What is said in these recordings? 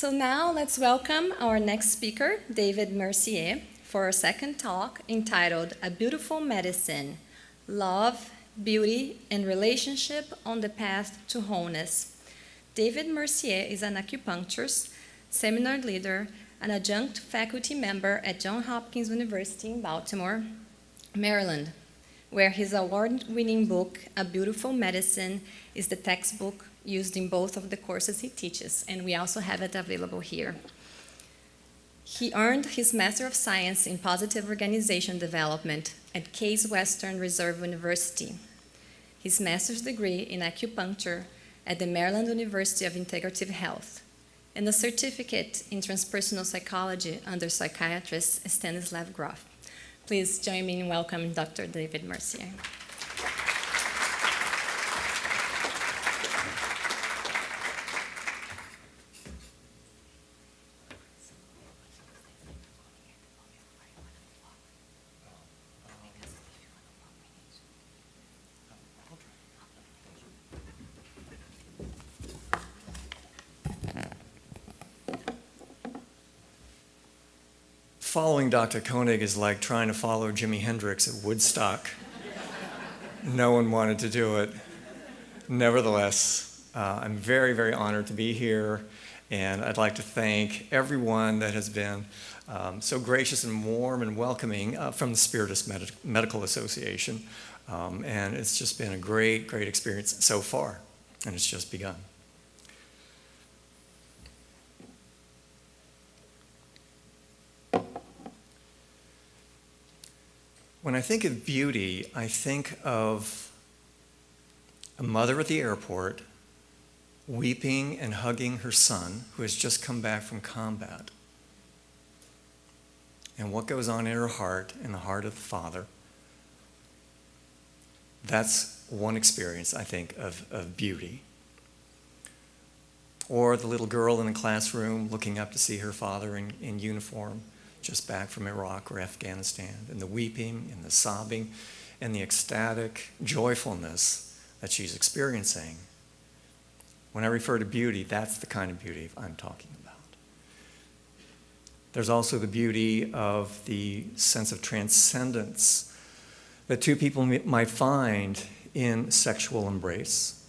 So now let's welcome our next speaker, David Mercier, for our second talk entitled A Beautiful Medicine, Love, Beauty, and Relationship on the Path to Wholeness. David Mercier is an acupuncturist, seminar leader, an adjunct faculty member at Johns Hopkins University in Baltimore, Maryland, where his award-winning book, A Beautiful Medicine, is the textbook used in both of the courses he teaches, and we also have it available here. He earned his Master of Science in Positive Organization Development at Case Western Reserve University, his master's degree in acupuncture at the Maryland University of Integrative Health, and a certificate in transpersonal psychology under psychiatrist Stanislav Grof. Please join me in welcoming Dr. David Mercier. Following Dr. Koenig is like trying to follow Jimi Hendrix at Woodstock. No one wanted to do it. Nevertheless, I'm very, very honored to be here, and I'd like to thank everyone that has been so gracious and warm and welcoming from the Spiritist Medical Association. And it's just been a great, great experience so far, and it's just begun. When I think of beauty, I think of a mother at the airport weeping and hugging her son who has just come back from combat. And what goes on in her heart, in the heart of the father, that's one experience, I think, of beauty. Or the little girl in the classroom looking up to see her father in uniform, just back from Iraq or Afghanistan, and the weeping and the sobbing and the ecstatic joyfulness that she's experiencing. When I refer to beauty, that's the kind of beauty I'm talking about. There's also the beauty of the sense of transcendence that two people might find in sexual embrace,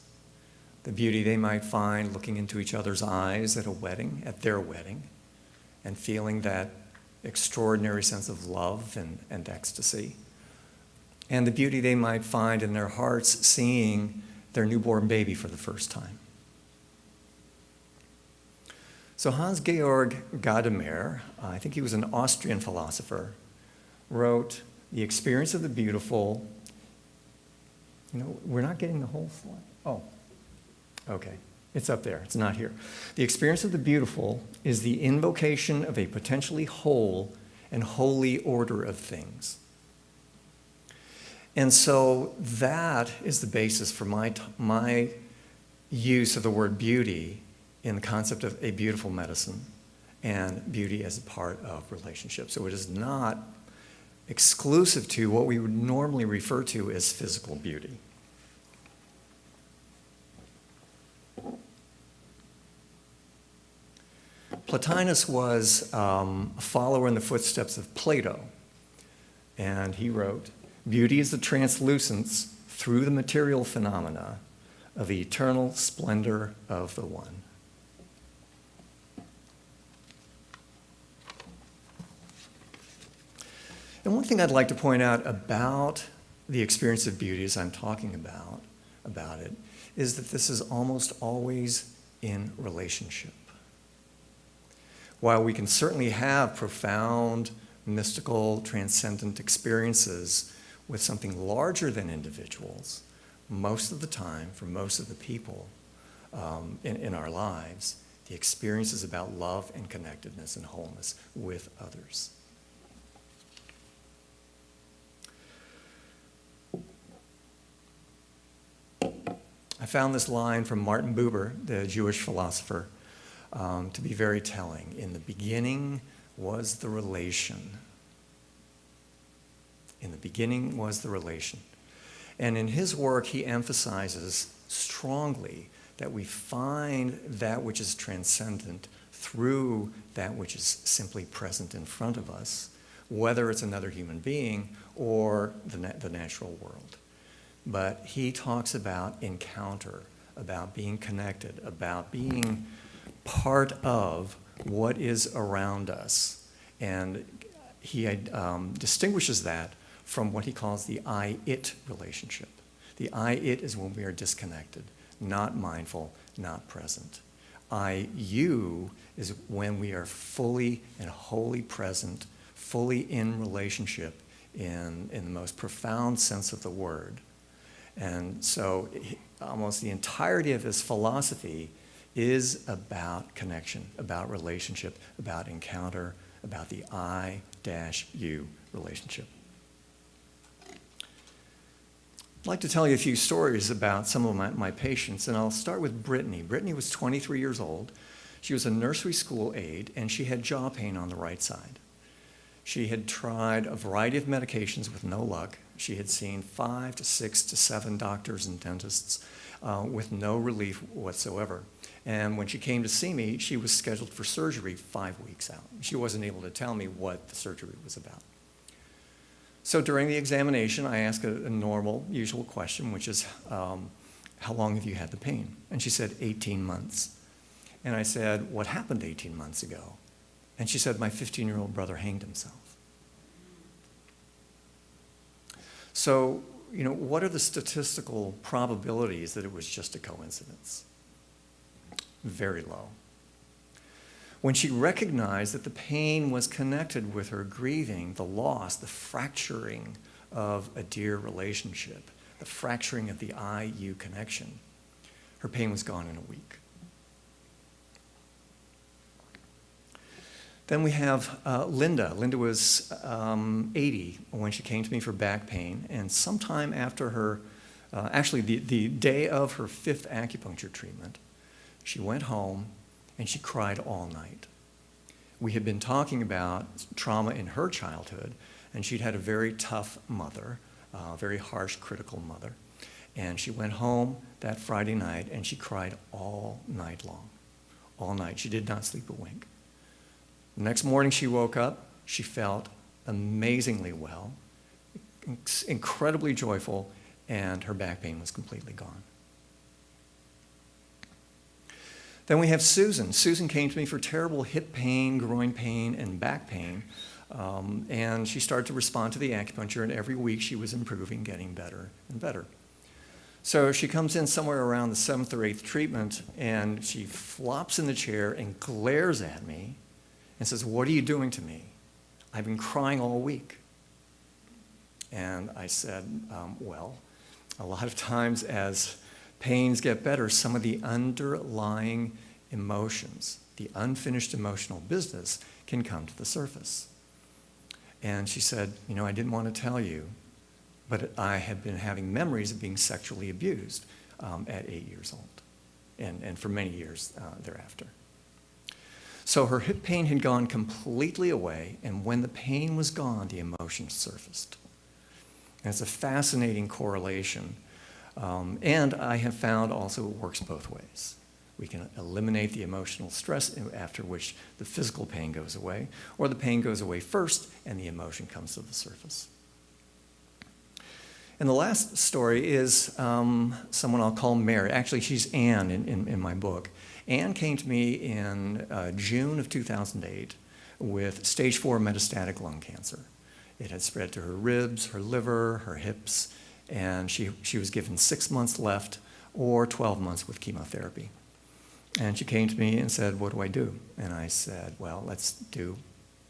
the beauty they might find looking into each other's eyes at a wedding, at their wedding, and feeling that extraordinary sense of love and ecstasy, and the beauty they might find in their hearts seeing their newborn baby for the first time. So Hans-Georg Gadamer, I think he was an Austrian philosopher, wrote, "The experience of the beautiful," we're not getting the whole slide. Oh, okay. It's up there. It's not here. "The experience of the beautiful is the invocation of a potentially whole and holy order of things." And so that is the basis for my use of the word beauty in the concept of a beautiful medicine and beauty as a part of relationships. So it is not exclusive to what we would normally refer to as physical beauty. Plotinus was a follower in the footsteps of Plato, and he wrote, "Beauty is the translucence through the material phenomena of the eternal splendor of the One." And one thing I'd like to point out about the experience of beauty as I'm talking about it is that this is almost always in relationship. While we can certainly have profound, mystical, transcendent experiences with something larger than individuals, most of the time, for most of the people in our lives, the experience is about love and connectedness and wholeness with others. I found this line from Martin Buber, the Jewish philosopher, to be very telling. "In the beginning was the relation." In the beginning was the relation. And in his work, he emphasizes strongly that we find that which is transcendent through that which is simply present in front of us, whether it's another human being or the natural world. But he talks about encounter, about being connected, about being part of what is around us. And he distinguishes that from what he calls the I-it relationship. The I-it is when we are disconnected, not mindful, not present. I-you is when we are fully and wholly present, fully in relationship in the most profound sense of the word. And so almost the entirety of his philosophy is about connection, about relationship, about encounter, about the I-you relationship. I'd like to tell you a few stories about some of my patients, and I'll start with Brittany. Brittany was 23 years old. She was a nursery school aide, and she had jaw pain on the right side. She had tried a variety of medications with no luck. She had seen 5 to 6 to 7 doctors and dentists with no relief whatsoever. And when she came to see me, she was scheduled for surgery 5 weeks out. She wasn't able to tell me what the surgery was about. So during the examination, I asked a normal, usual question, which is, how long have you had the pain? And she said, 18 months. And I said, what happened 18 months ago? And she said, my 15-year-old brother hanged himself. So, what are the statistical probabilities that it was just a coincidence? Very low. When she recognized that the pain was connected with her grieving, the loss, the fracturing of a dear relationship, the fracturing of the I-you connection, her pain was gone in a week. Then we have Linda. Linda was 80 when she came to me for back pain, and sometime after her, actually the day of her 5th acupuncture treatment, she went home and she cried all night. We had been talking about trauma in her childhood, and she'd had a very tough mother, a very harsh, critical mother. And she went home that Friday night and she cried all night long. All night. She did not sleep a wink. The next morning she woke up, she felt amazingly well, incredibly joyful, and her back pain was completely gone. Then we have Susan. Susan came to me for terrible hip pain, groin pain, and back pain. And she started to respond to the acupuncture, and every week she was improving, getting better and better. So she comes in somewhere around the 7th or 8th treatment, and she flops in the chair and glares at me and says, what are you doing to me? I've been crying all week. And I said, well, a lot of times as pains get better, some of the underlying emotions, the unfinished emotional business, can come to the surface. And she said, I didn't want to tell you, but I had been having memories of being sexually abused at 8 years old, and for many years thereafter. So her hip pain had gone completely away, and when the pain was gone, the emotion surfaced. And it's a fascinating correlation. And I have found also it works both ways. We can eliminate the emotional stress, after which the physical pain goes away, or the pain goes away first and the emotion comes to the surface. And the last story is someone I'll call Mary. Actually, she's Anne in my book. Anne came to me in June of 2008 with stage 4 metastatic lung cancer. It had spread to her ribs, her liver, her hips, and she was given 6 months left or 12 months with chemotherapy. And she came to me and said, what do I do? And I said, well, let's do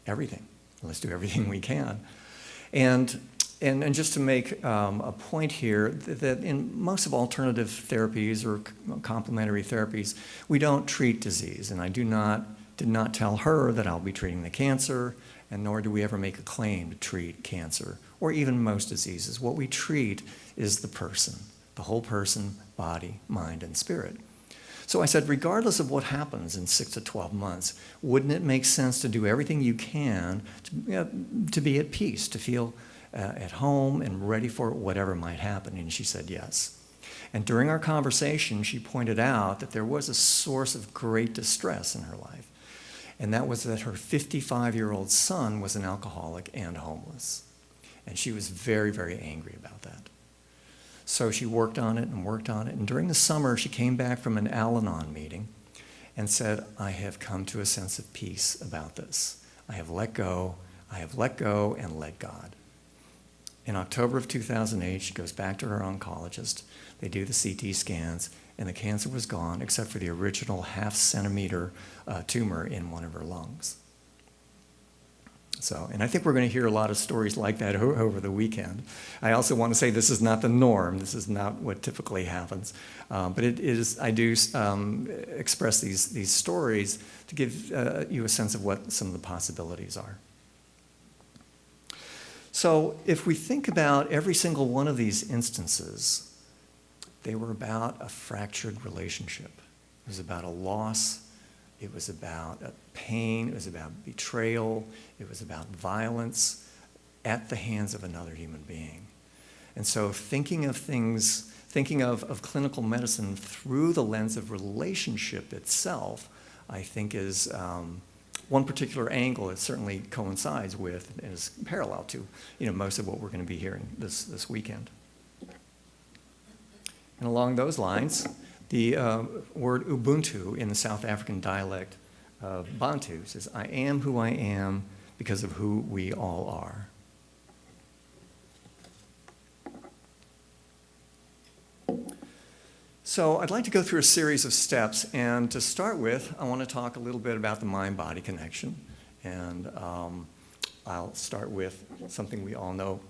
everything. Let's do everything we can. And just to make a point here, that in most of alternative therapies or complementary therapies, we don't treat disease. And I did not tell her that I'll be treating the cancer, and nor do we ever make a claim to treat cancer or even most diseases. What we treat is the person, the whole person, body, mind, and spirit. So I said, regardless of what happens in 6 to 12 months, wouldn't it make sense to do everything you can to be at peace, to feel at home and ready for whatever might happen? And she said yes. And during our conversation, she pointed out that there was a source of great distress in her life. and that was that her 55-year-old son was an alcoholic and homeless. And she was very, very angry about that. So she worked on it, and during the summer she came back from an Al-Anon meeting and said, I have come to a sense of peace about this. I have let go and let God. In October of 2008, she goes back to her oncologist. They do the CT scans, and the cancer was gone except for the original half-centimeter tumor in one of her lungs. So, and I think we're going to hear a lot of stories like that over the weekend. I also want to say this is not the norm. This is not what typically happens. But it is. I do express these stories to give you a sense of what some of the possibilities are. So if we think about every single one of these instances, they were about a fractured relationship. It was about a loss. It was about pain. It was about betrayal. It was about violence at the hands of another human being. And so thinking of clinical medicine through the lens of relationship itself, I think is one particular angle that certainly coincides with and is parallel to most of what we're going to be hearing this weekend. And along those lines, the word Ubuntu in the South African dialect of Bantu says, I am who I am because of who we all are. So I'd like to go through a series of steps, and to start with, I want to talk a little bit about the mind-body connection. And I'll start with something we all know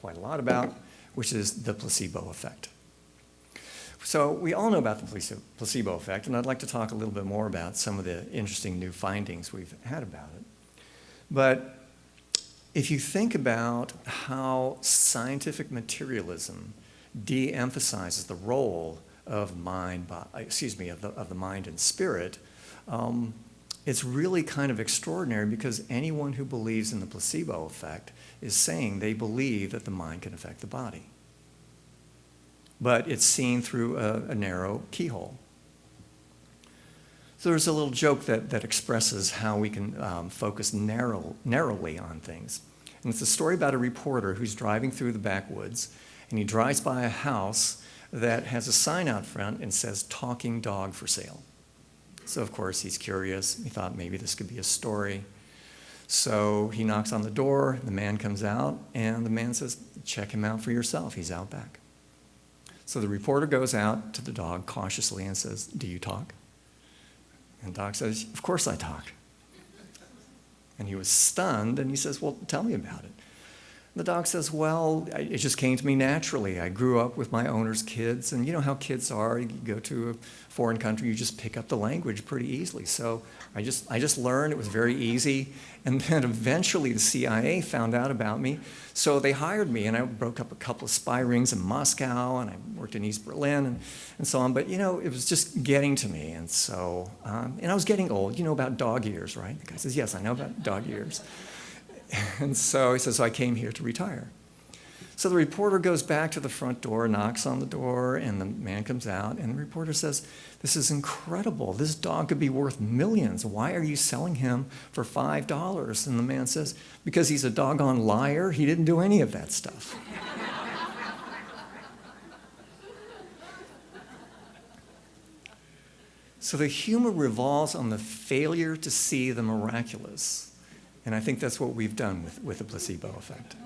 quite a lot about, which is the placebo effect. So we all know about the placebo effect, and I'd like to talk a little bit more about some of the interesting new findings we've had about it. But if you think about how scientific materialism de-emphasizes the role of the mind and spirit, it's really kind of extraordinary, because anyone who believes in the placebo effect is saying they believe that the mind can affect the body. But it's seen through a narrow keyhole. So there's a little joke that expresses how we can focus narrowly on things. And it's a story about a reporter who's driving through the backwoods, and he drives by a house that has a sign out front and says, talking dog for sale. So of course he's curious. He thought maybe this could be a story. So he knocks on the door, the man comes out, and the man says, check him out for yourself, he's out back. So the reporter goes out to the dog cautiously and says, do you talk? And the dog says, of course I talk. And he was stunned, and he says, well, tell me about it. The dog says, well, it just came to me naturally. I grew up with my owner's kids, and you know how kids are. You go to a foreign country, you just pick up the language pretty easily. So I just learned. It was very easy. And then eventually the CIA found out about me. So they hired me, and I broke up a couple of spy rings in Moscow, and I worked in East Berlin and so on. But, it was just getting to me. And so, and I was getting old. You know about dog ears, right? The guy says, yes, I know about dog ears. And so he says, so I came here to retire. So the reporter goes back to the front door, knocks on the door, and the man comes out, and the reporter says, this is incredible. This dog could be worth millions. Why are you selling him for $5? And the man says, because he's a doggone liar. He didn't do any of that stuff. So the humor revolves on the failure to see the miraculous. And I think that's what we've done with the placebo effect.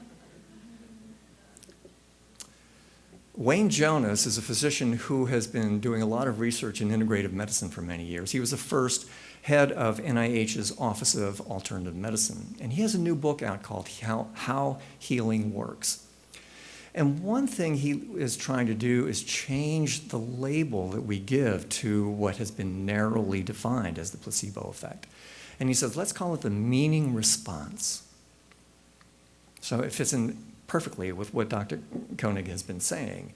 Wayne Jonas is a physician who has been doing a lot of research in integrative medicine for many years. He was the first head of NIH's Office of Alternative Medicine. And he has a new book out called How Healing Works. And one thing he is trying to do is change the label that we give to what has been narrowly defined as the placebo effect. And he says, let's call it the meaning response. So it fits in perfectly with what Dr. Koenig has been saying.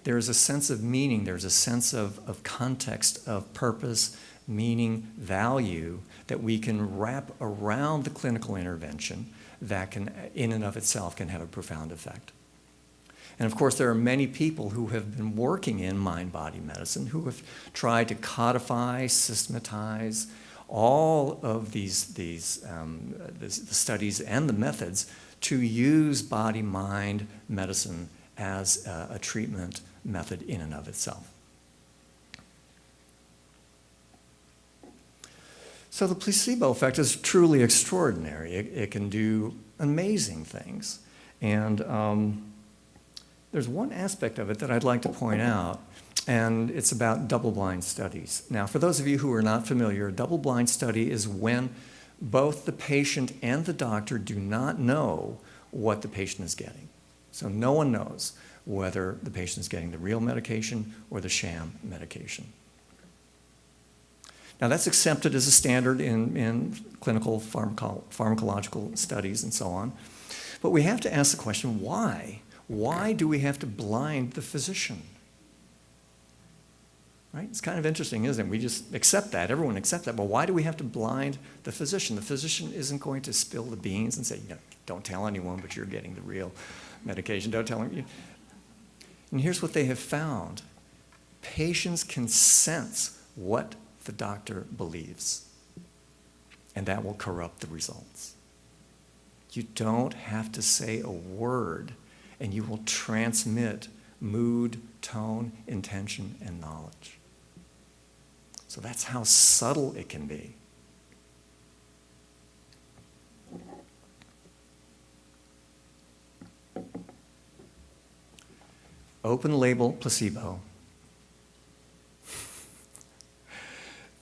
There's a sense of meaning, there's a sense of context, of purpose, meaning, value that we can wrap around the clinical intervention that can, in and of itself, can have a profound effect. And of course, there are many people who have been working in mind-body medicine who have tried to codify, systematize all of the studies and the methods to use body-mind medicine as a treatment method in and of itself. So the placebo effect is truly extraordinary. It can do amazing things. And there's one aspect of it that I'd like to point out, and it's about double-blind studies. Now, for those of you who are not familiar, a double-blind study is when both the patient and the doctor do not know what the patient is getting. So no one knows whether the patient is getting the real medication or the sham medication. Now, that's accepted as a standard in clinical pharmacological studies and so on. But we have to ask the question, why? Why do we have to blind the physician? Right? It's kind of interesting, isn't it? We just accept that. Everyone accepts that. But why do we have to blind the physician? The physician isn't going to spill the beans and say, don't tell anyone, but you're getting the real medication. Don't tell them. And here's what they have found. Patients can sense what the doctor believes, and that will corrupt the results. You don't have to say a word, and you will transmit mood, tone, intention, and knowledge. So that's how subtle it can be. Open label placebo.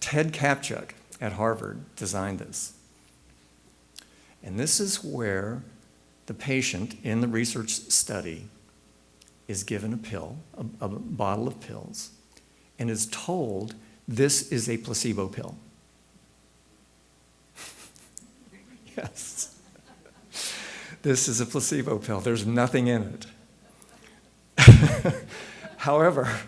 Ted Kapchuk at Harvard designed this. And this is where the patient in the research study is given a pill, a bottle of pills, and is told this is a placebo pill. Yes. This is a placebo pill. There's nothing in it. However,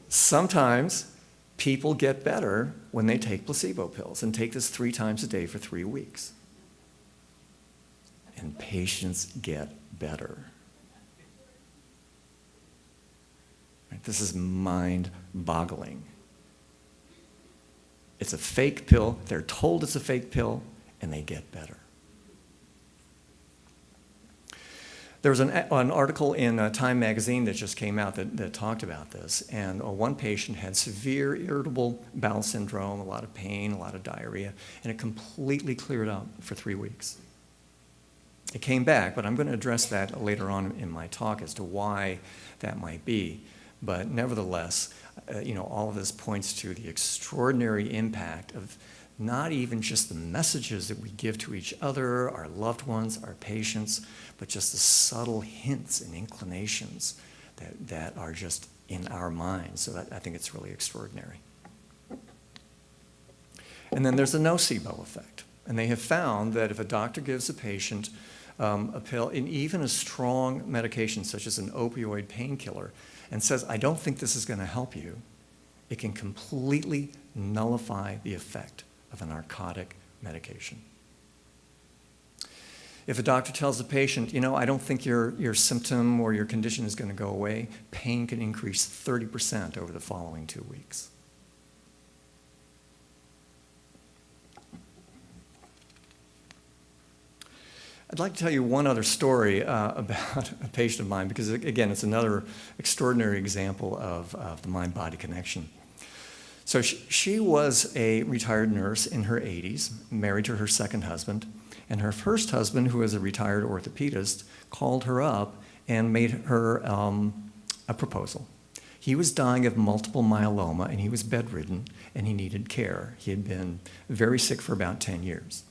sometimes people get better when they take placebo pills and take this 3 times a day for 3 weeks. And patients get better. Right? This is mind-boggling. It's a fake pill. They're told it's a fake pill, and they get better. There was an article in Time magazine that just came out that talked about this, and one patient had severe irritable bowel syndrome, a lot of pain, a lot of diarrhea, and it completely cleared up for 3 weeks. It came back, but I'm going to address that later on in my talk as to why that might be. But nevertheless, all of this points to the extraordinary impact of not even just the messages that we give to each other, our loved ones, our patients, but just the subtle hints and inclinations that are just in our minds. So I think it's really extraordinary. And then there's the nocebo effect. And they have found that if a doctor gives a patient a pill, and even a strong medication such as an opioid painkiller, and says, I don't think this is going to help you, it can completely nullify the effect of a narcotic medication. If a doctor tells the patient, I don't think your symptom or your condition is going to go away, pain can increase 30% over the following 2 weeks. I'd like to tell you one other story about a patient of mine, because again, it's another extraordinary example of the mind-body connection. So she was a retired nurse in her 80s, married to her second husband, and her first husband, who was a retired orthopedist, called her up and made her a proposal. He was dying of multiple myeloma, and he was bedridden, and he needed care. He had been very sick for about 10 years.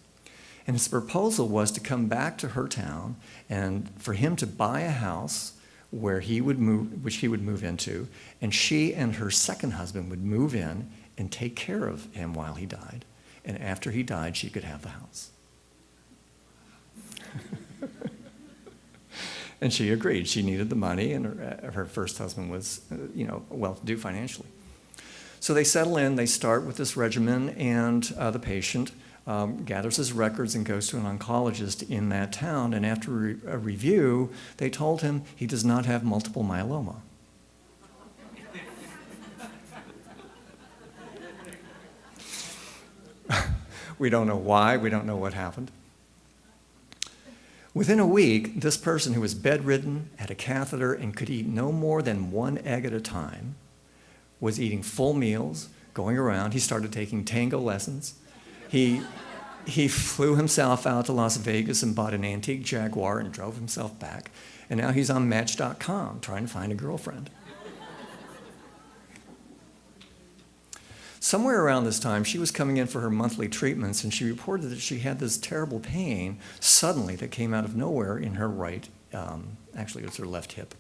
And his proposal was to come back to her town and for him to buy a house which he would move into, and she and her second husband would move in and take care of him while he died. And after he died, she could have the house. And she agreed. She needed the money, and her first husband was, well-to-do financially. So they settle in. They start with this regimen, and the patient gathers his records and goes to an oncologist in that town, and after a review, they told him he does not have multiple myeloma. We don't know why. We don't know what happened. Within a week, this person who was bedridden, had a catheter, and could eat no more than one egg at a time was eating full meals, going around. He started taking tango lessons. He flew himself out to Las Vegas and bought an antique Jaguar and drove himself back. And now he's on Match.com trying to find a girlfriend. Somewhere around this time, she was coming in for her monthly treatments, and she reported that she had this terrible pain suddenly that came out of nowhere in her right, actually it was her left hip.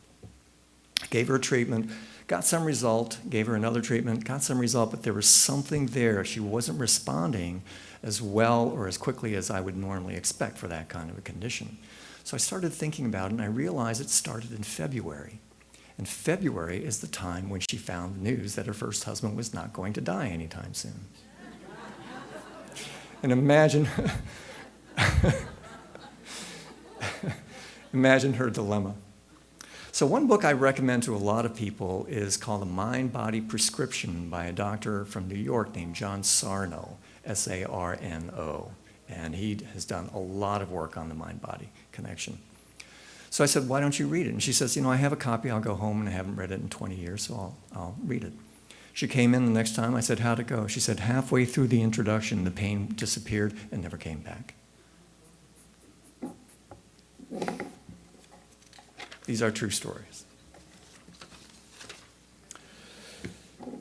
Gave her treatment, got some result, gave her another treatment, got some result, but there was something there. She wasn't responding as well or as quickly as I would normally expect for that kind of a condition. So I started thinking about it, and I realized it started in February. And February is the time when she found news that her first husband was not going to die anytime soon. And imagine her dilemma. So one book I recommend to a lot of people is called The Mind-Body Prescription by a doctor from New York named John Sarno, S-A-R-N-O. And he has done a lot of work on the mind-body connection. So I said, why don't you read it? And she says, I have a copy. I'll go home, and I haven't read it in 20 years, so I'll read it. She came in the next time. I said, how'd it go? She said, halfway through the introduction, the pain disappeared and never came back. These are true stories.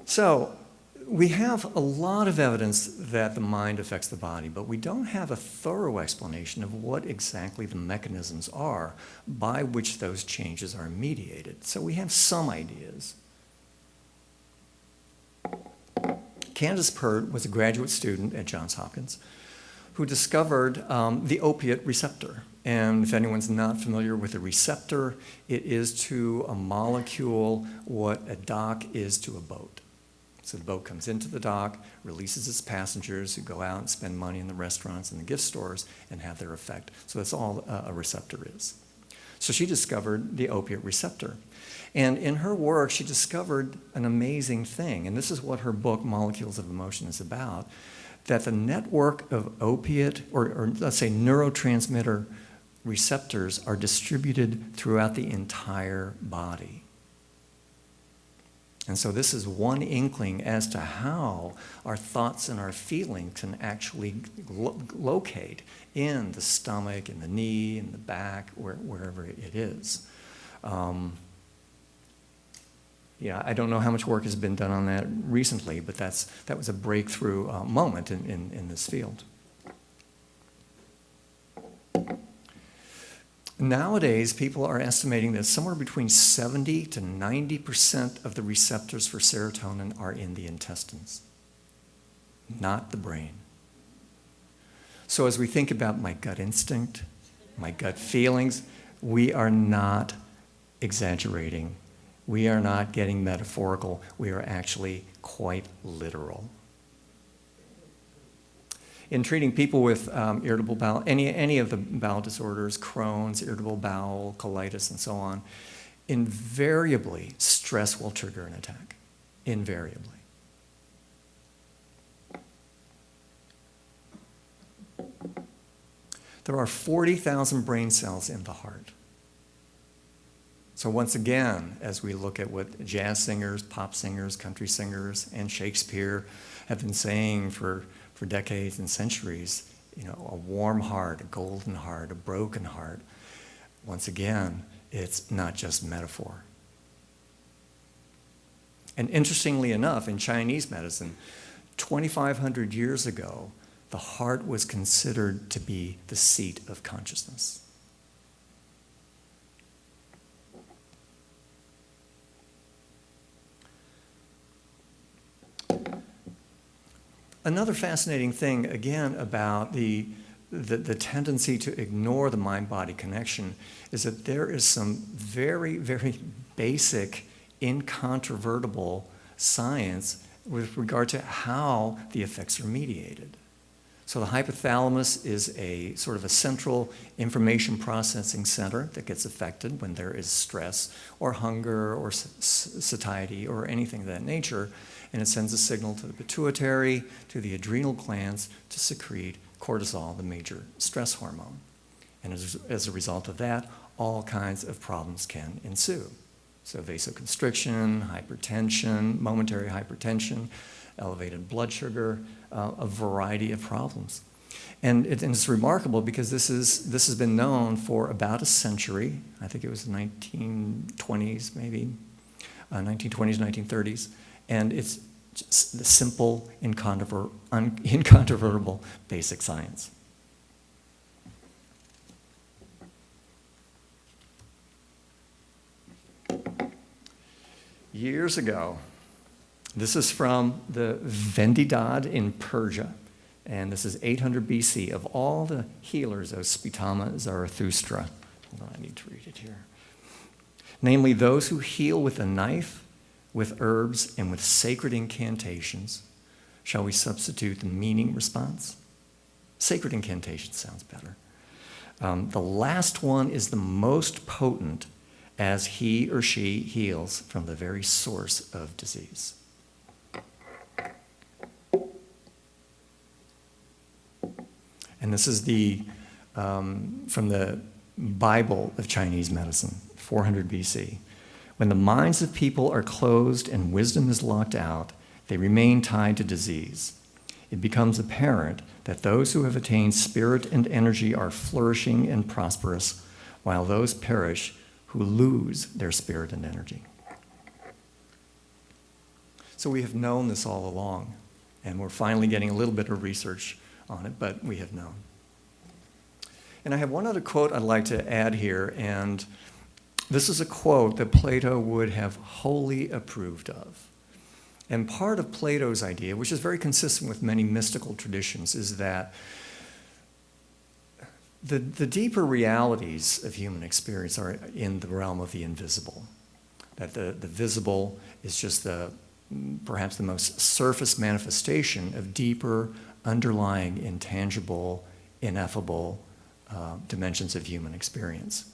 So we have a lot of evidence that the mind affects the body, but we don't have a thorough explanation of what exactly the mechanisms are by which those changes are mediated. So we have some ideas. Candace Pert was a graduate student at Johns Hopkins who discovered the opiate receptor. And if anyone's not familiar with a receptor, it is to a molecule what a dock is to a boat. So the boat comes into the dock, releases its passengers who go out and spend money in the restaurants and the gift stores and have their effect. So that's all a receptor is. So she discovered the opiate receptor. And in her work, she discovered an amazing thing. And this is what her book, Molecules of Emotion, is about, that the network of opiate, or let's say neurotransmitter receptors are distributed throughout the entire body. And so this is one inkling as to how our thoughts and our feelings can actually locate in the stomach, in the knee, in the back, wherever it is. I don't know how much work has been done on that recently, but that was a breakthrough moment in this field. Nowadays, people are estimating that somewhere between 70 to 90% of the receptors for serotonin are in the intestines, not the brain. So as we think about my gut instinct, my gut feelings, we are not exaggerating. We are not getting metaphorical. We are actually quite literal. In treating people with irritable bowel, any of the bowel disorders, Crohn's, irritable bowel, colitis, and so on, invariably stress will trigger an attack. Invariably. There are 40,000 brain cells in the heart. So once again, as we look at what jazz singers, pop singers, country singers, and Shakespeare have been saying for decades and centuries, a warm heart, a golden heart, a broken heart. Once again, it's not just metaphor. And interestingly enough, in Chinese medicine, 2,500 years ago, the heart was considered to be the seat of consciousness. Another fascinating thing, again, about the tendency to ignore the mind-body connection is that there is some very, very basic, incontrovertible science with regard to how the effects are mediated. So the hypothalamus is a sort of a central information processing center that gets affected when there is stress or hunger or satiety or anything of that nature, and it sends a signal to the pituitary, to the adrenal glands to secrete cortisol, the major stress hormone. And as a result of that, all kinds of problems can ensue. So vasoconstriction, hypertension, momentary hypertension, elevated blood sugar, a variety of problems. And it's remarkable because this has been known for about a century. I think it was the 1920s, maybe, 1920s, 1930s. And it's just the simple, incontrovertible basic science. Years ago, this is from the Vendidad in Persia, and this is 800 BC. Of all the healers of Spitama Zarathustra, hold on, I need to read it here. Namely, those who heal with a knife, with herbs, and with sacred incantations. Shall we substitute the meaning response? Sacred incantation sounds better. The last one is the most potent, as he or she heals from the very source of disease. And this is from the Bible of Chinese medicine, 400 BC. When the minds of people are closed and wisdom is locked out, they remain tied to disease. It becomes apparent that those who have attained spirit and energy are flourishing and prosperous, while those perish who lose their spirit and energy. So we have known this all along, and we're finally getting a little bit of research on it, but we have known. And I have one other quote I'd like to add here, and this is a quote that Plato would have wholly approved of. And part of Plato's idea, which is very consistent with many mystical traditions, is that the deeper realities of human experience are in the realm of the invisible. That the visible is just perhaps the most surface manifestation of deeper, underlying, intangible, ineffable dimensions of human experience.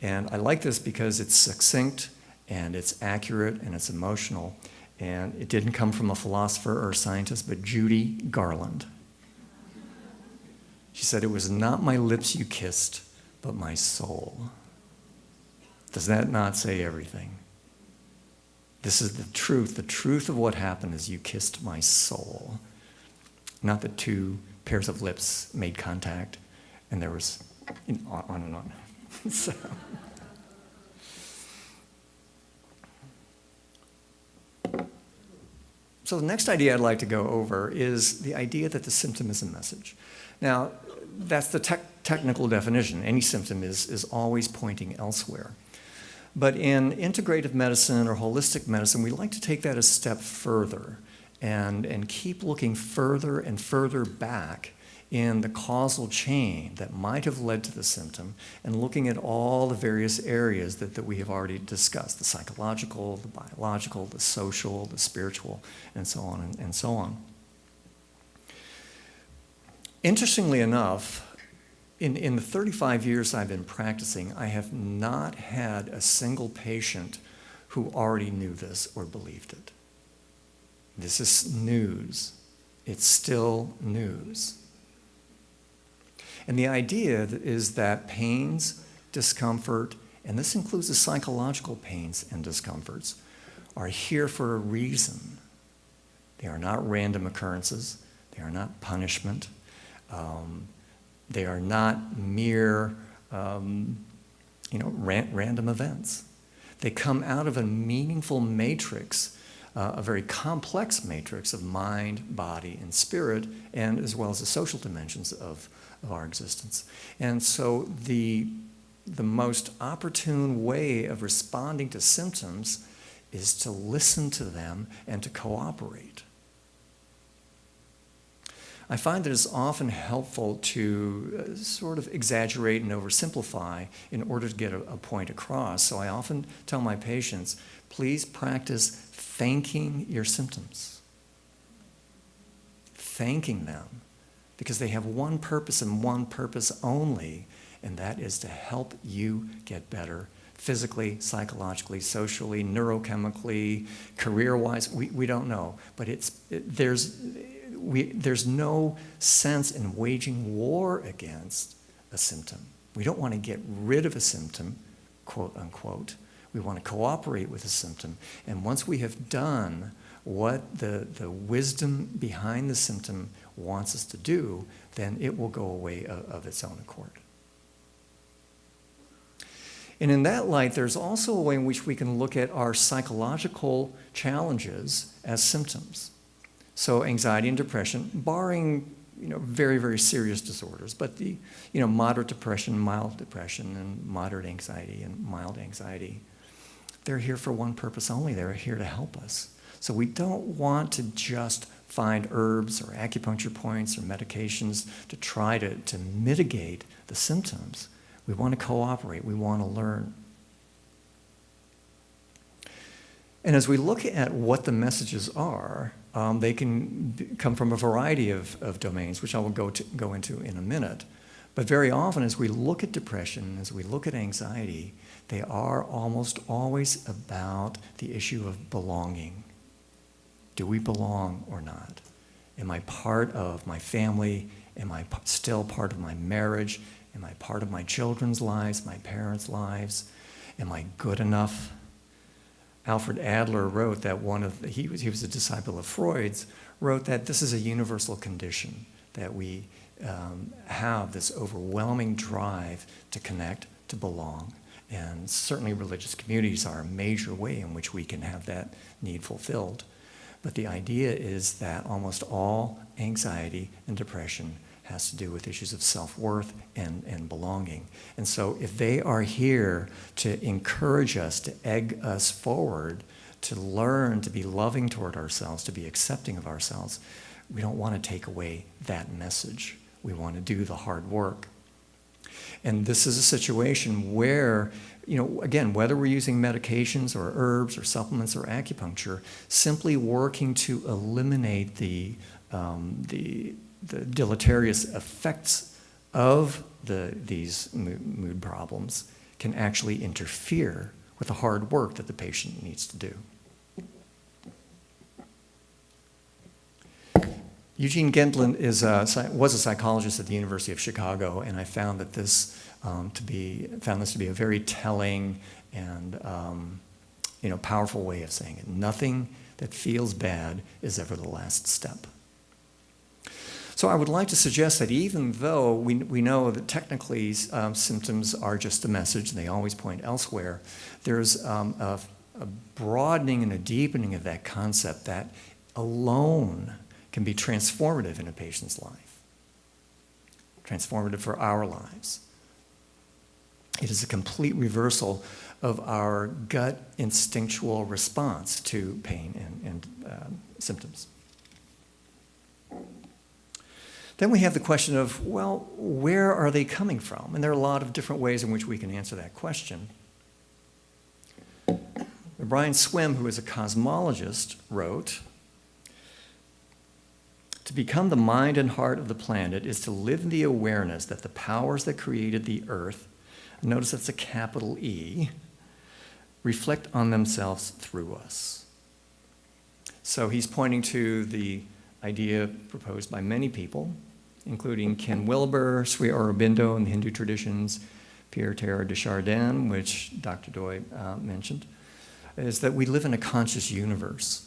And I like this because it's succinct and it's accurate and it's emotional. And it didn't come from a philosopher or a scientist, but Judy Garland. She said, "It was not my lips you kissed, but my soul." Does that not say everything? This is the truth. The truth of what happened is you kissed my soul. Not that two pairs of lips made contact and there was on and on. So the next idea I'd like to go over is the idea that the symptom is a message. Now, that's the technical definition. Any symptom is always pointing elsewhere. But in integrative medicine or holistic medicine, we like to take that a step further and keep looking further and further back in the causal chain that might have led to the symptom and looking at all the various areas that we have already discussed, the psychological, the biological, the social, the spiritual, and so on and so on. Interestingly enough, in the 35 years I've been practicing, I have not had a single patient who already knew this or believed it. This is news. It's still news. And the idea is that pains, discomfort, and this includes the psychological pains and discomforts, are here for a reason. They are not random occurrences. They are not punishment. They are not mere, random events. They come out of a meaningful matrix, a very complex matrix of mind, body, and spirit, and as well as the social dimensions of our existence. And so the most opportune way of responding to symptoms is to listen to them and to cooperate. I find that it's often helpful to sort of exaggerate and oversimplify in order to get a point across. So I often tell my patients, please practice thanking your symptoms. Thanking them because they have one purpose and one purpose only, and that is to help you get better physically, psychologically, socially, neurochemically, career-wise. We don't know, but there's no sense in waging war against a symptom. We don't want to get rid of a symptom, quote unquote. We want to cooperate with a symptom. And once we have done what the wisdom behind the symptom wants us to do, then it will go away of its own accord. And in that light, there's also a way in which we can look at our psychological challenges as symptoms. So anxiety and depression, barring very, very serious disorders, but the moderate depression, mild depression, and moderate anxiety and mild anxiety, they're here for one purpose only. They're here to help us. So we don't want to just find herbs or acupuncture points or medications to try to mitigate the symptoms. We want to cooperate. We want to learn. And as we look at what the messages are, they can come from a variety of domains, which I will go into in a minute. But very often, as we look at depression, as we look at anxiety, they are almost always about the issue of belonging. Do we belong or not? Am I part of my family? Am I still part of my marriage? Am I part of my children's lives, my parents' lives? Am I good enough? Alfred Adler wrote that he was a disciple of Freud's, wrote that this is a universal condition, that we have this overwhelming drive to connect, to belong. And certainly religious communities are a major way in which we can have that need fulfilled. But the idea is that almost all anxiety and depression has to do with issues of self-worth and belonging. And so if they are here to encourage us, to egg us forward, to learn to be loving toward ourselves, to be accepting of ourselves, we don't want to take away that message. We want to do the hard work. And this is a situation where, again, whether we're using medications or herbs or supplements or acupuncture, simply working to eliminate the deleterious effects of these mood problems can actually interfere with the hard work that the patient needs to do. Eugene Gendlin was a psychologist at the University of Chicago, and I found that this to be a very telling and powerful way of saying it. Nothing that feels bad is ever the last step. So I would like to suggest that even though we know that technically symptoms are just a message, and they always point elsewhere, there's a broadening and a deepening of that concept that alone can be transformative in a patient's life, transformative for our lives. It is a complete reversal of our gut instinctual response to pain and symptoms. Then we have the question of, well, where are they coming from? And there are a lot of different ways in which we can answer that question. Brian Swim, who is a cosmologist, wrote, "To become the mind and heart of the planet is to live in the awareness that the powers that created the earth," notice that's a capital E, "reflect on themselves through us." So he's pointing to the idea proposed by many people, including Ken Wilber, Sri Aurobindo in the Hindu traditions, Pierre Teilhard de Chardin, which Dr. Doi mentioned, is that we live in a conscious universe.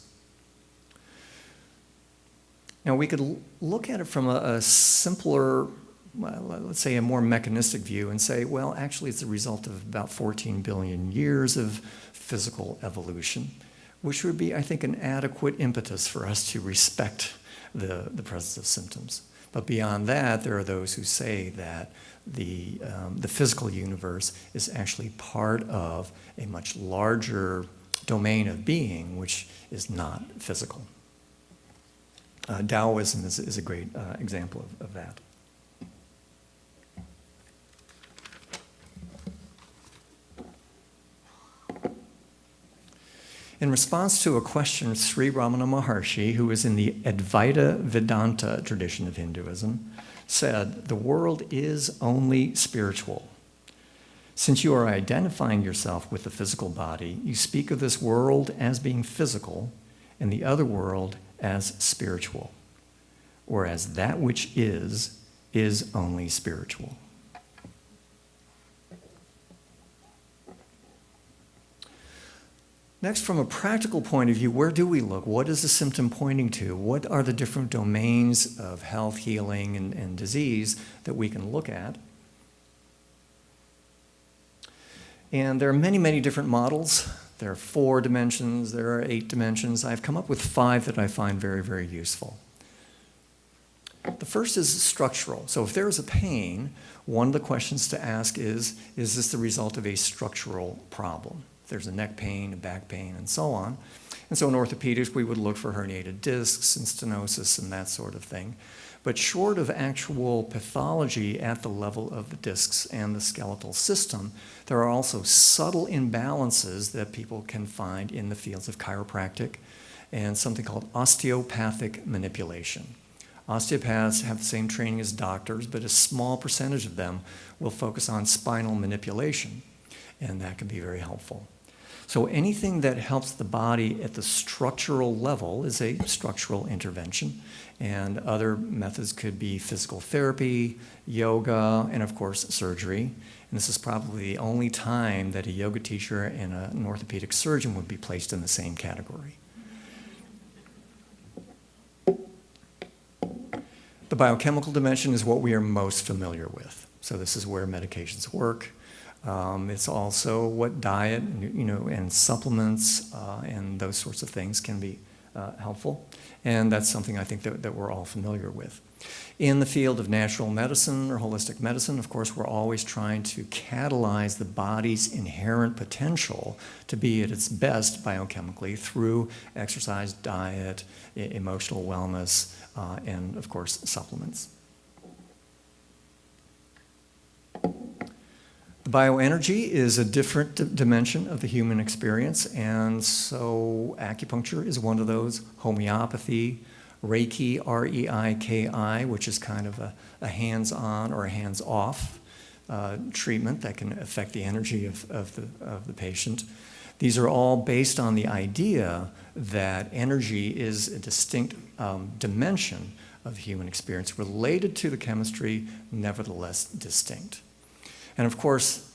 Now, we could look at it from a simpler, let's say a more mechanistic view and say, well, actually it's a result of about 14 billion years of physical evolution, which would be, I think, an adequate impetus for us to respect the presence of symptoms. But beyond that, there are those who say that the physical universe is actually part of a much larger domain of being, which is not physical. Taoism is a great example of that. In response to a question of Sri Ramana Maharshi, who is in the Advaita Vedanta tradition of Hinduism, said, "The world is only spiritual. Since you are identifying yourself with the physical body, you speak of this world as being physical and the other world as spiritual, whereas that which is only spiritual." Next, from a practical point of view, where do we look? What is the symptom pointing to? What are the different domains of health, healing, and disease that we can look at? And there are many, many different models. There are 4 dimensions, there are 8 dimensions. I've come up with 5 that I find very, very useful. The first is structural. So if there is a pain, one of the questions to ask is this the result of a structural problem? If there's a neck pain, a back pain, and so on. And so in orthopedics, we would look for herniated discs and stenosis and that sort of thing. But short of actual pathology at the level of the discs and the skeletal system, there are also subtle imbalances that people can find in the fields of chiropractic and something called osteopathic manipulation. Osteopaths have the same training as doctors, but a small percentage of them will focus on spinal manipulation, and that can be very helpful. So anything that helps the body at the structural level is a structural intervention, and other methods could be physical therapy, yoga, and of course surgery. And this is probably the only time that a yoga teacher and an orthopedic surgeon would be placed in the same category. The biochemical dimension is what we are most familiar with. So this is where medications work. It's also what diet, and supplements and those sorts of things can be helpful. And that's something I think that we're all familiar with. In the field of natural medicine or holistic medicine, of course, we're always trying to catalyze the body's inherent potential to be at its best biochemically through exercise, diet, emotional wellness, and of course, supplements. Bioenergy is a different dimension of the human experience, and so acupuncture is one of those. Homeopathy, Reiki, R-E-I-K-I, which is kind of a hands-on or a hands-off treatment that can affect the energy of the patient. These are all based on the idea that energy is a distinct dimension of the human experience, related to the chemistry, nevertheless distinct. And of course,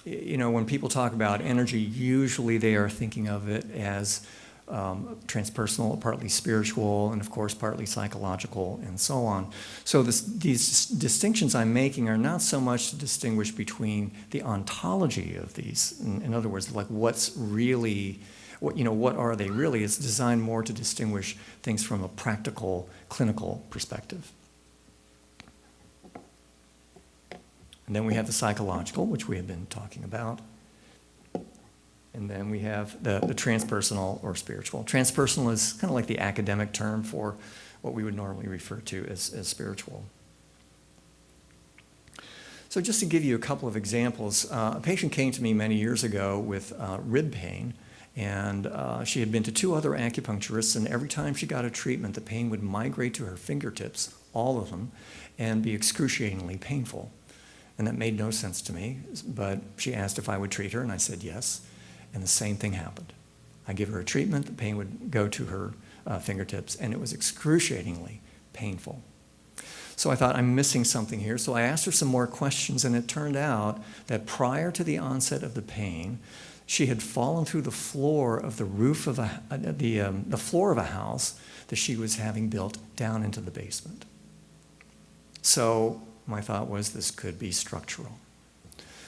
when people talk about energy, usually they are thinking of it as transpersonal, partly spiritual, and of course partly psychological, and so on. So these distinctions I'm making are not so much to distinguish between the ontology of these. In other words, like what are they really? It's designed more to distinguish things from a practical, clinical perspective. And then we have the psychological, which we have been talking about. And then we have the transpersonal or spiritual. Transpersonal is kind of like the academic term for what we would normally refer to as spiritual. So just to give you a couple of examples, a patient came to me many years ago with rib pain, and she had been to 2 other acupuncturists, and every time she got a treatment, the pain would migrate to her fingertips, all of them, and be excruciatingly painful. And that made no sense to me, but she asked if I would treat her, and I said yes, and the same thing happened. I give her a treatment, the pain would go to her fingertips, and it was excruciatingly painful. So I thought, I'm missing something here, so I asked her some more questions, and it turned out that prior to the onset of the pain, she had fallen through the floor of the roof of the floor of a house that she was having built down into the basement. So my thought was this could be structural.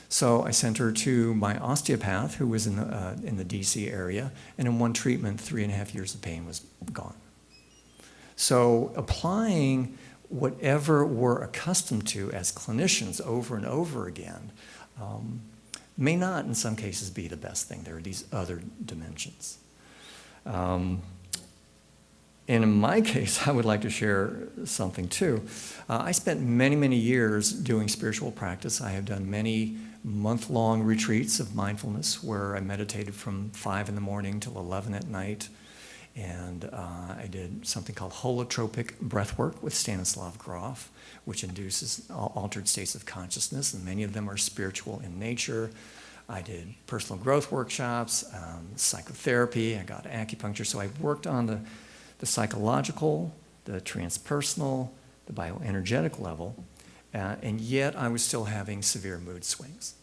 So I sent her to my osteopath, who was in the DC area, and in one treatment, 3.5 years of pain was gone. So applying whatever we're accustomed to as clinicians over and over again may not, in some cases, be the best thing. There are these other dimensions. And in my case, I would like to share something too. I spent many, many years doing spiritual practice. I have done many month-long retreats of mindfulness where I meditated from 5 in the morning till 11 at night. And I did something called Holotropic Breathwork with Stanislav Grof, which induces altered states of consciousness, and many of them are spiritual in nature. I did personal growth workshops, psychotherapy, I got acupuncture. So I worked on the psychological, the transpersonal, the bioenergetic level, and yet I was still having severe mood swings.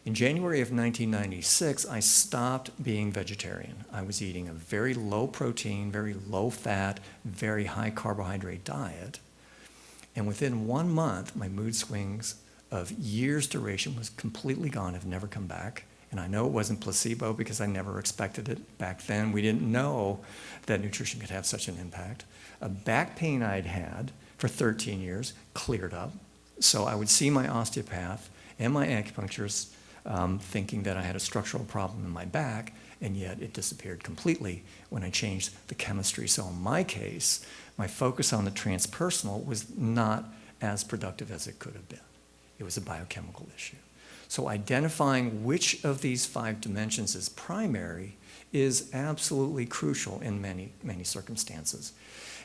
In January of 1996, I stopped being vegetarian. I was eating a very low protein, very low fat, very high carbohydrate diet. And within 1 month, my mood swings of years duration was completely gone, have never come back. And I know it wasn't placebo because I never expected it. Back then, we didn't know that nutrition could have such an impact. A back pain I'd had for 13 years cleared up. So I would see my osteopath and my acupuncturist thinking that I had a structural problem in my back, and yet it disappeared completely when I changed the chemistry. So in my case, my focus on the transpersonal was not as productive as it could have been. It was a biochemical issue. So identifying which of these 5 dimensions is primary is absolutely crucial in many, many circumstances.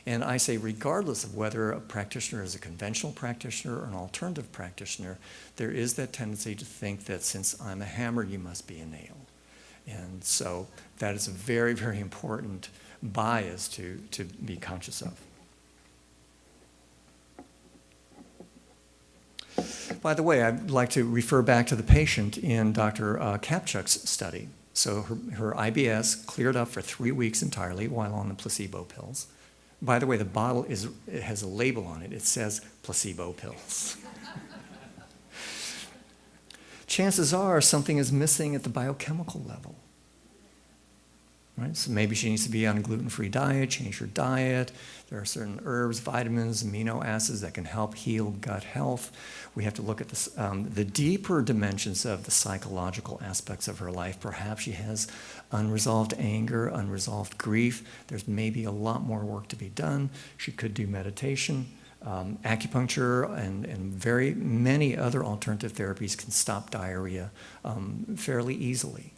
And I say regardless of whether a practitioner is a conventional practitioner or an alternative practitioner, there is that tendency to think that since I'm a hammer, you must be a nail. And so that is a very, very important bias to be conscious of. By the way, I'd like to refer back to the patient in Dr. Kapchuk's study. So her IBS cleared up for 3 weeks entirely while on the placebo pills. By the way, the bottle it has a label on it. It says placebo pills. Chances are something is missing at the biochemical level. Right? So maybe she needs to be on a gluten-free diet, change her diet. There are certain herbs, vitamins, amino acids that can help heal gut health. We have to look at the deeper dimensions of the psychological aspects of her life. Perhaps she has unresolved anger, unresolved grief. There's maybe a lot more work to be done. She could do meditation. Acupuncture and very many other alternative therapies can stop diarrhea fairly easily.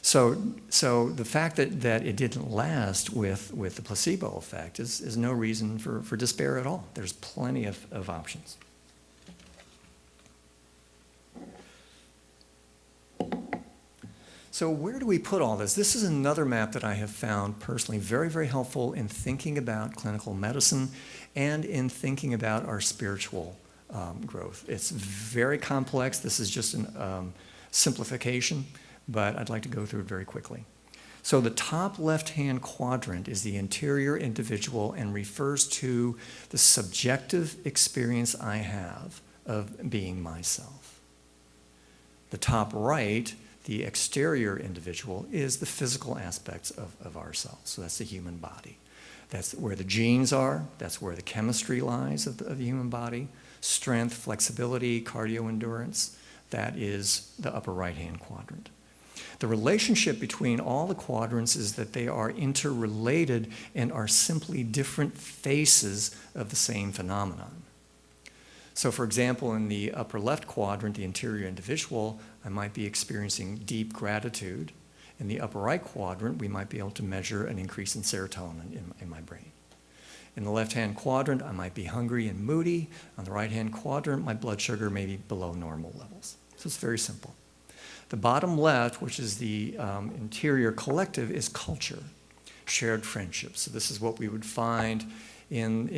So the fact that it didn't last with the placebo effect is no reason for despair at all. There's plenty of options. So where do we put all this? This is another map that I have found personally very, very helpful in thinking about clinical medicine and in thinking about our spiritual growth. It's very complex. This is just a simplification, but I'd like to go through it very quickly. So the top left-hand quadrant is the interior individual and refers to the subjective experience I have of being myself. The top right, the exterior individual, is the physical aspects of ourselves. So that's the human body. That's where the genes are. That's where the chemistry lies of the human body. Strength, flexibility, cardio endurance. That is the upper right-hand quadrant. The relationship between all the quadrants is that they are interrelated and are simply different faces of the same phenomenon. So for example, in the upper left quadrant, the interior individual, I might be experiencing deep gratitude. In the upper right quadrant, we might be able to measure an increase in serotonin in my brain. In the left-hand quadrant, I might be hungry and moody. On the right-hand quadrant, my blood sugar may be below normal levels. So it's very simple. The bottom left, which is the interior collective, is culture, shared friendships. So this is what we would find in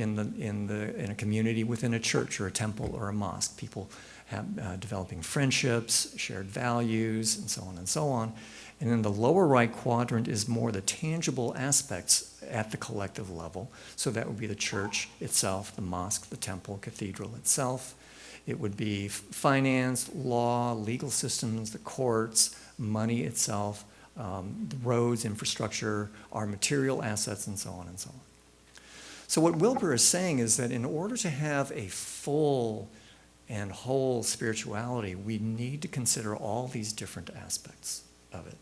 a community within a church or a temple or a mosque. People have developing friendships, shared values, and so on and so on. And then the lower right quadrant is more the tangible aspects at the collective level. So that would be the church itself, the mosque, the temple, cathedral itself. It would be finance, law, legal systems, the courts, money itself, the roads, infrastructure, our material assets, and so on and so on. So what Wilber is saying is that in order to have a full and whole spirituality, we need to consider all these different aspects of it.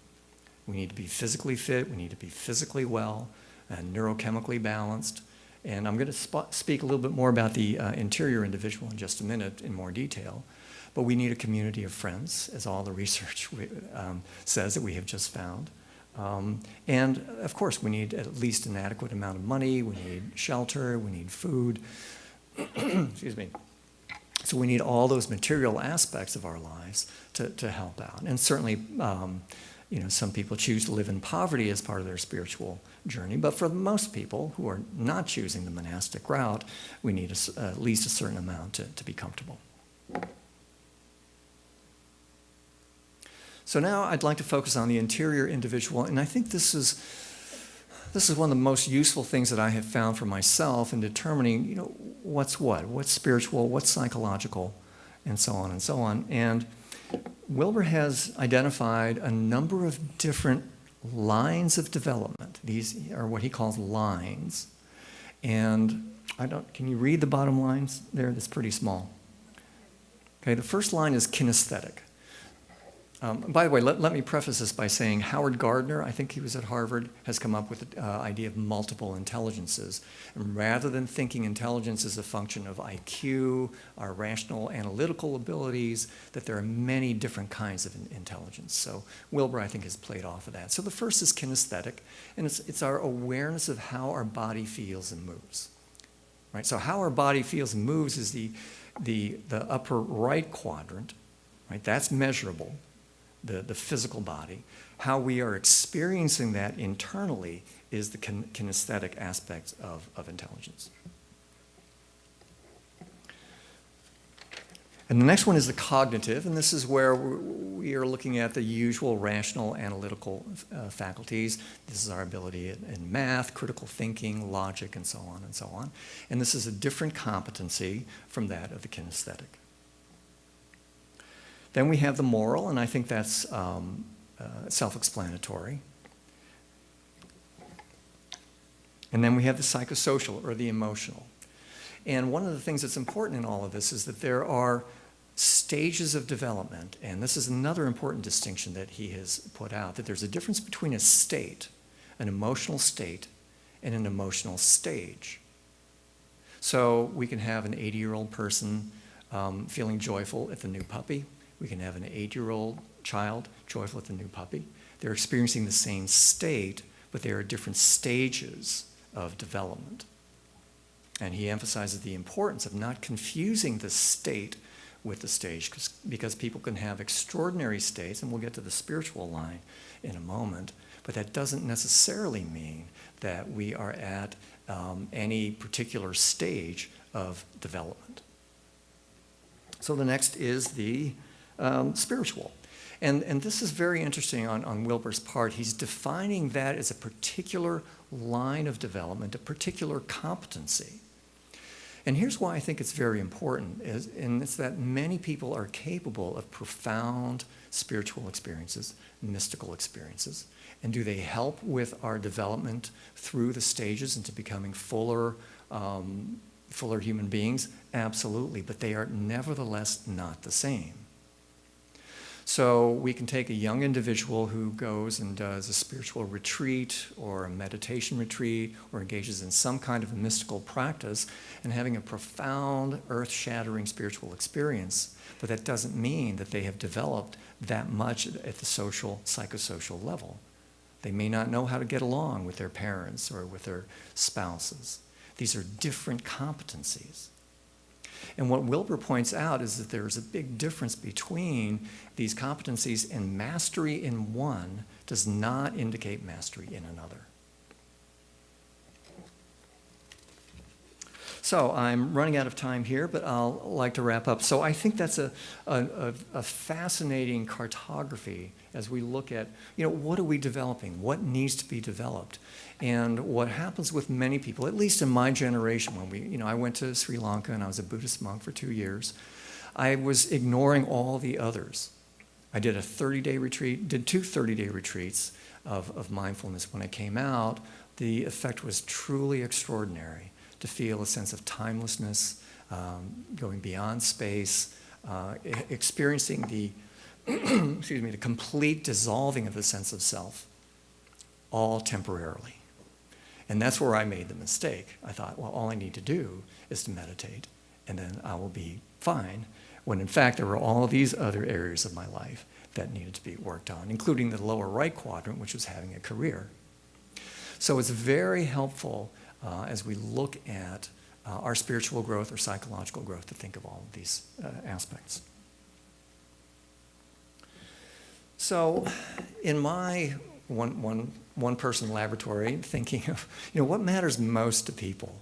We need to be physically fit, we need to be physically well, and neurochemically balanced. And I'm going to speak a little bit more about the interior individual in just a minute in more detail. but we need a community of friends, as all the research says that we have just found. And of course, we need at least an adequate amount of money, we need shelter, we need food. Excuse me. So we need all those material aspects of our lives to help out. And certainly, some people choose to live in poverty as part of their spiritual journey, but for most people who are not choosing the monastic route, we need at least a certain amount to be comfortable. So now I'd like to focus on the interior individual, and I think this is one of the most useful things that I have found for myself in determining, what's spiritual, what's psychological, and so on and so on. And Wilber has identified a number of different lines of development. These are what he calls lines. And can you read the bottom lines there? That's pretty small. Okay, the first line is kinesthetic. By the way, let me preface this by saying Howard Gardner, I think he was at Harvard, has come up with the idea of multiple intelligences. And rather than thinking intelligence is a function of IQ, our rational analytical abilities, that there are many different kinds of intelligence. So Wilber, I think, has played off of that. So the first is kinesthetic, and it's our awareness of how our body feels and moves. Right? So how our body feels and moves is the upper right quadrant. Right? That's measurable. The physical body. How we are experiencing that internally is the kinesthetic aspect of intelligence. And the next one is the cognitive, and this is where we are looking at the usual rational analytical faculties. This is our ability in math, critical thinking, logic, and so on and so on. And this is a different competency from that of the kinesthetic. Then we have the moral, and I think that's self-explanatory. And then we have the psychosocial, or the emotional. And one of the things that's important in all of this is that there are stages of development, and this is another important distinction that he has put out, that there's a difference between a state, an emotional state, and an emotional stage. So we can have an 80-year-old person feeling joyful at the new puppy. We can have an 8-year-old child joyful at the new puppy. They're experiencing the same state, but there are different stages of development. And he emphasizes the importance of not confusing the state with the stage, because people can have extraordinary states, and we'll get to the spiritual line in a moment, but that doesn't necessarily mean that we are at any particular stage of development. So the next is the spiritual. And this is very interesting on Wilber's part. He's defining that as a particular line of development, a particular competency. And here's why I think it's very important, and it's that many people are capable of profound spiritual experiences, mystical experiences. And do they help with our development through the stages into becoming fuller human beings? Absolutely, but they are nevertheless not the same. So we can take a young individual who goes and does a spiritual retreat or a meditation retreat or engages in some kind of a mystical practice and having a profound, earth-shattering spiritual experience, but that doesn't mean that they have developed that much at the social, psychosocial level. They may not know how to get along with their parents or with their spouses. These are different competencies. And what Wilber points out is that there's a big difference between these competencies, and mastery in one does not indicate mastery in another. So I'm running out of time here, but I'll like to wrap up. So I think that's a fascinating cartography as we look at, what are we developing? What needs to be developed? And what happens with many people, at least in my generation, when I went to Sri Lanka and I was a Buddhist monk for 2 years, I was ignoring all the others. I did a 30-day retreat, did 2 30-day retreats of mindfulness. When I came out, the effect was truly extraordinary, to feel a sense of timelessness, going beyond space, experiencing the the complete dissolving of the sense of self, all temporarily. And that's where I made the mistake. I thought, well, all I need to do is to meditate, and then I will be fine. when in fact there were all these other areas of my life that needed to be worked on, including the lower right quadrant, which was having a career. So it's very helpful as we look at our spiritual growth or psychological growth to think of all of these aspects. So in my one-person laboratory, thinking of what matters most to people,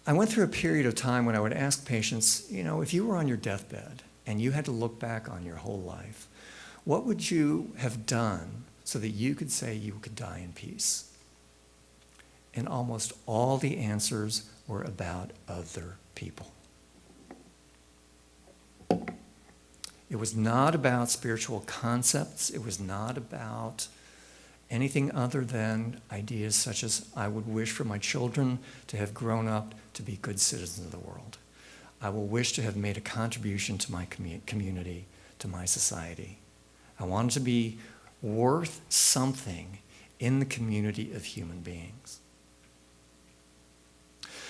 I went through a period of time when I would ask patients, if you were on your deathbed and you had to look back on your whole life, what would you have done so that you could say you could die in peace? And almost all the answers were about other people. It was not about spiritual concepts. It was not about anything other than ideas such as, I would wish for my children to have grown up to be good citizens of the world. I will wish to have made a contribution to my community, to my society. I want to be worth something in the community of human beings.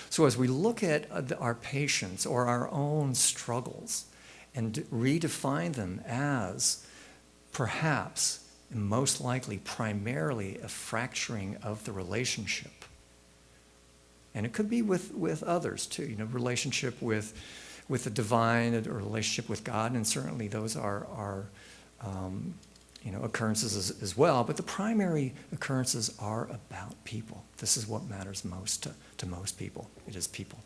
So as we look at our patients or our own struggles and redefine them as perhaps and most likely primarily a fracturing of the relationship, and it could be with others too, relationship with the divine or relationship with God, and certainly those are occurrences as well, but the primary occurrences are about people. This is what matters most to most people. It is people.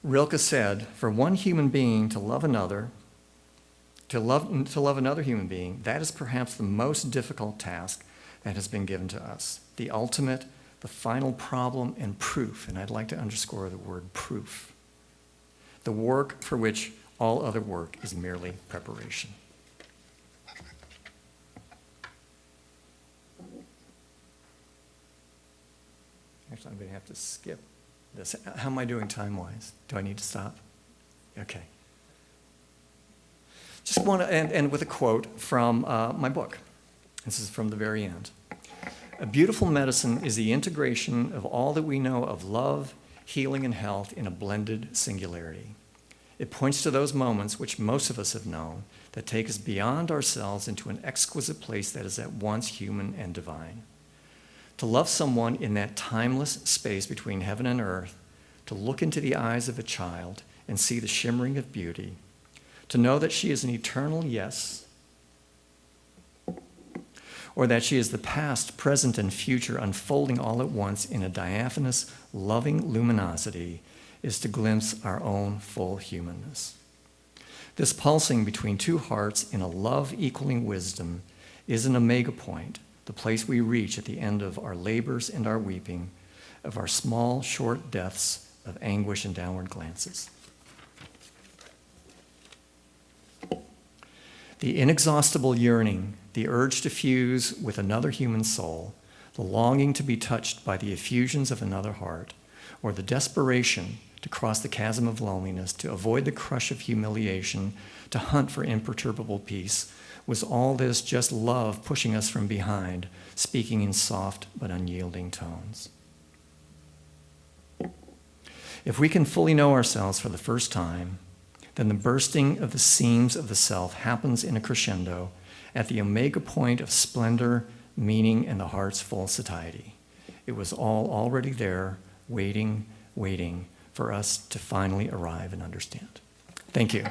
Rilke said, for one human being to love another human being, that is perhaps the most difficult task that has been given to us. The ultimate, the final problem and proof, and I'd like to underscore the word proof. The work for which all other work is merely preparation. Actually, I'm going to have to skip this. How am I doing time-wise? Do I need to stop? Okay. Just want to end with a quote from my book. This is from the very end. A beautiful medicine is the integration of all that we know of love, healing, and health in a blended singularity. It points to those moments which most of us have known that take us beyond ourselves into an exquisite place that is at once human and divine. To love someone in that timeless space between heaven and earth, to look into the eyes of a child and see the shimmering of beauty, to know that she is an eternal yes, or that she is the past, present, and future unfolding all at once in a diaphanous, loving luminosity, is to glimpse our own full humanness. This pulsing between two hearts in a love equaling wisdom is an omega point, the place we reach at the end of our labors and our weeping, of our small, short deaths of anguish and downward glances. The inexhaustible yearning, the urge to fuse with another human soul, the longing to be touched by the effusions of another heart, or the desperation to cross the chasm of loneliness, to avoid the crush of humiliation, to hunt for imperturbable peace, was all this just love pushing us from behind, speaking in soft but unyielding tones. If we can fully know ourselves for the first time, then the bursting of the seams of the self happens in a crescendo at the omega point of splendor, meaning, and the heart's full satiety. It was all already there, waiting for us to finally arrive and understand. Thank you.